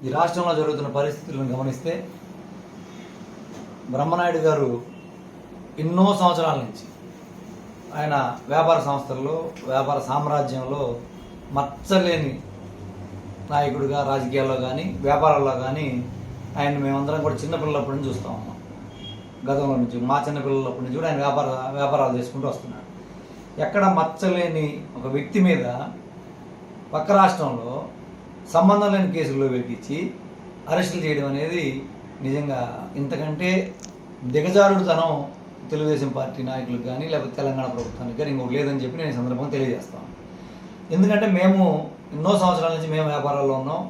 ఈ రాష్ట్రంలో జరుగుతున్న పరిస్థితులను గమనిస్తే బ్రహ్మనాయుడు గారు ఎన్నో సంవత్సరాల నుంచి ఆయన వ్యాపార సంస్థల్లో వ్యాపార సామ్రాజ్యంలో మచ్చలేని నాయకుడిగా రాజకీయాల్లో కానీ వ్యాపారాల్లో కానీ ఆయన మేమందరం కూడా చిన్నపిల్లలప్పటి నుంచి చూస్తూ ఉన్నాం. గతంలో నుంచి మా చిన్నపిల్లలప్పటి నుంచి కూడా ఆయన వ్యాపారాలు చేసుకుంటూ వస్తున్నాడు. ఎక్కడ మచ్చలేని ఒక వ్యక్తి మీద పక్క రాష్ట్రంలో సంబంధం లేని కేసుల్లో వెలిగించి అరెస్టులు చేయడం అనేది నిజంగా ఇంతకంటే దిగజారుడుతనం తెలుగుదేశం పార్టీ నాయకులకు కానీ లేకపోతే తెలంగాణ ప్రభుత్వానికి కానీ ఇంకొకటి లేదని చెప్పి నేను ఈ సందర్భంగా తెలియజేస్తాను. ఎందుకంటే మేము ఎన్నో సంవత్సరాల నుంచి మేము వ్యాపారాల్లో ఉన్నాం.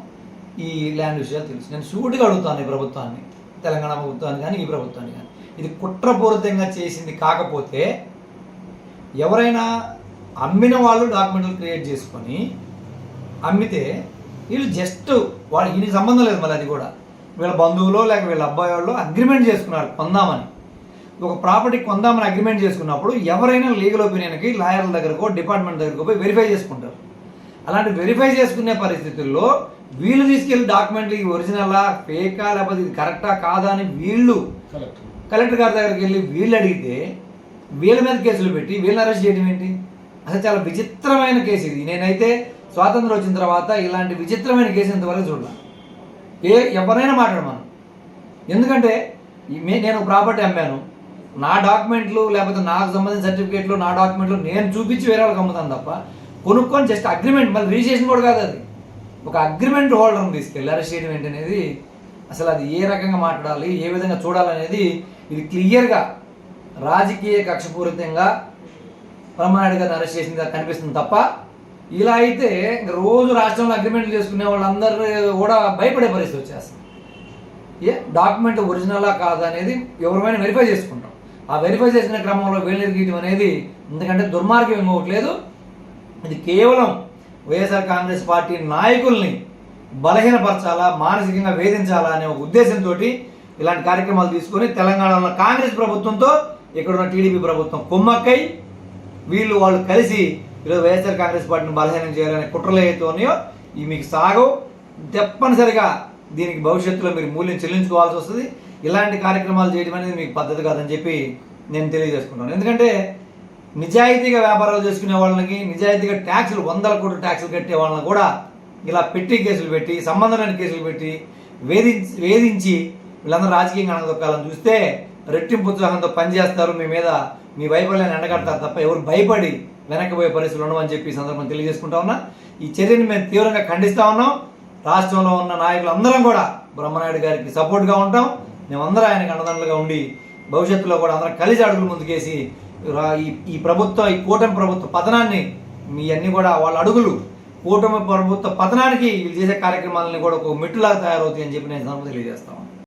ఈ ల్యాండ్ విషయాలు తెలుసు. నేను సూటిగా అడుగుతాను ఈ ప్రభుత్వాన్ని, తెలంగాణ ప్రభుత్వాన్ని కానీ ఈ ప్రభుత్వాన్ని కానీ, ఇది కుట్రపూరితంగా చేసింది కాకపోతే ఎవరైనా అమ్మిన వాళ్ళు డాక్యుమెంట్లు క్రియేట్ చేసుకొని అమ్మితే వీళ్ళు జస్ట్ వాళ్ళు ఈయనకి సంబంధం లేదు. మళ్ళీ అది కూడా వీళ్ళ బంధువులో లేక వీళ్ళ అబ్బాయి వాళ్ళు అగ్రిమెంట్ చేసుకున్నారు కొందామని. ఒక ప్రాపర్టీ కొందామని అగ్రిమెంట్ చేసుకున్నప్పుడు ఎవరైనా లీగల్ ఒపీనియన్కి లాయర్ల దగ్గరకో డిపార్ట్మెంట్ దగ్గరకో పోయి వెరిఫై చేసుకుంటారు. అలాంటి వెరిఫై చేసుకునే పరిస్థితుల్లో వీళ్ళు తీసుకెళ్ళి డాక్యుమెంట్లు ఒరిజినలా ఫేకా లేకపోతే ఇది కరెక్టా కాదా అని వీళ్ళు కలెక్టర్ గారి దగ్గరికి వెళ్ళి వీళ్ళు అడిగితే వీళ్ళ మీద కేసులు పెట్టి వీళ్ళని అరెస్ట్ చేయడం ఏంటి? అసలు చాలా విచిత్రమైన కేసు ఇది. నేనైతే స్వాతంత్రం వచ్చిన తర్వాత ఇలాంటి విచిత్రమైన కేసు ఇంతవరకు చూడాలి. ఎవరైనా మాట్లాడమను. ఎందుకంటే నేను ప్రాపర్టీ అమ్మాను, నా డాక్యుమెంట్లు లేకపోతే నాకు సంబంధించిన సర్టిఫికేట్లు నా డాక్యుమెంట్లు నేను చూపించి వేరే వాళ్ళకి అమ్ముతాను తప్ప కొనుక్కొని జస్ట్ అగ్రిమెంట్, మళ్ళీ రిజిస్ట్రేషన్ కూడా కాదు, అది ఒక అగ్రిమెంట్ హోల్డర్ని తీసుకెళ్ళి అరెస్ట్ చేయడం ఏంటనేది అసలు అది ఏ రకంగా మాట్లాడాలి, ఏ విధంగా చూడాలనేది ఇది క్లియర్గా రాజకీయ కక్షపూరితంగా బ్రహ్మనాయుడు గారిని అరెస్ట్ చేసిందిగా కనిపిస్తుంది తప్ప ఇలా అయితే రోజు రాష్ట్రంలో అగ్రిమెంట్లు చేసుకునే వాళ్ళందరూ కూడా భయపడే పరిస్థితి వచ్చేస్తుంది. డాక్యుమెంట్ ఒరిజినలా కాదా అనేది ఎవరిమైనా వెరిఫై చేసుకుంటాం. ఆ వెరిఫై చేసిన క్రమంలో వేలెరిగీయడం అనేది ఎందుకంటే దుర్మార్గం ఇవ్వట్లేదు. ఇది కేవలం వైఎస్ఆర్ కాంగ్రెస్ పార్టీ నాయకుల్ని బలహీనపరచాలా, మానసికంగా వేధించాలా అనే ఒక ఉద్దేశంతో ఇలాంటి కార్యక్రమాలు తీసుకొని తెలంగాణలో కాంగ్రెస్ ప్రభుత్వంతో ఇక్కడున్న టీడీపీ ప్రభుత్వం కుమ్మక్కై వాళ్ళు కలిసి ఈరోజు వైఎస్ఆర్ కాంగ్రెస్ పార్టీని బలహీనం చేయాలనే కుట్రలు ఏవైతే ఉన్నాయో ఇవి మీకు సాగవు. తప్పనిసరిగా దీనికి భవిష్యత్తులో మీరు మూల్యం చెల్లించుకోవాల్సి వస్తుంది. ఇలాంటి కార్యక్రమాలు చేయడం అనేది మీకు పద్ధతి కాదని చెప్పి నేను తెలియజేసుకుంటాను. ఎందుకంటే నిజాయితీగా వ్యాపారాలు చేసుకునే వాళ్ళకి, నిజాయితీగా ట్యాక్సులు 100 కోట్ల ట్యాక్సులు కట్టే వాళ్ళని కూడా ఇలా పెట్టి కేసులు పెట్టి, సంబంధం లేని కేసులు పెట్టి వేధించి వీళ్ళందరూ రాజకీయంగా అనదొక్కాలని చూస్తే రెట్టింపు ఉత్సాహంతో పనిచేస్తారు. మీ మీద మీ వైఫల్యాన్ని ఎండగడతారు తప్ప ఎవరు భయపడి వెనక్కిపోయే పరిస్థితులు ఉండవని చెప్పి ఈ సందర్భంగా తెలియజేసుకుంటా ఉన్నా. ఈ చర్యని మేము తీవ్రంగా ఖండిస్తూ ఉన్నాం. రాష్ట్రంలో ఉన్న నాయకులందరం కూడా బ్రహ్మనాయుడు గారికి సపోర్ట్గా ఉంటాం. మేమందరం ఆయనకు అండదండలుగా ఉండి భవిష్యత్తులో కూడా అందరం కలిసి అడుగులు ముందుకేసి ఈ ప్రభుత్వం, ఈ కూటమి ప్రభుత్వ పతనాన్ని మీ అన్ని కూడా వాళ్ళ అడుగులు కూటమి ప్రభుత్వ పతనానికి వీళ్ళు చేసే కార్యక్రమాలని కూడా ఒక మెట్టులాగా తయారవుతాయని చెప్పి నేను తెలియజేస్తాను.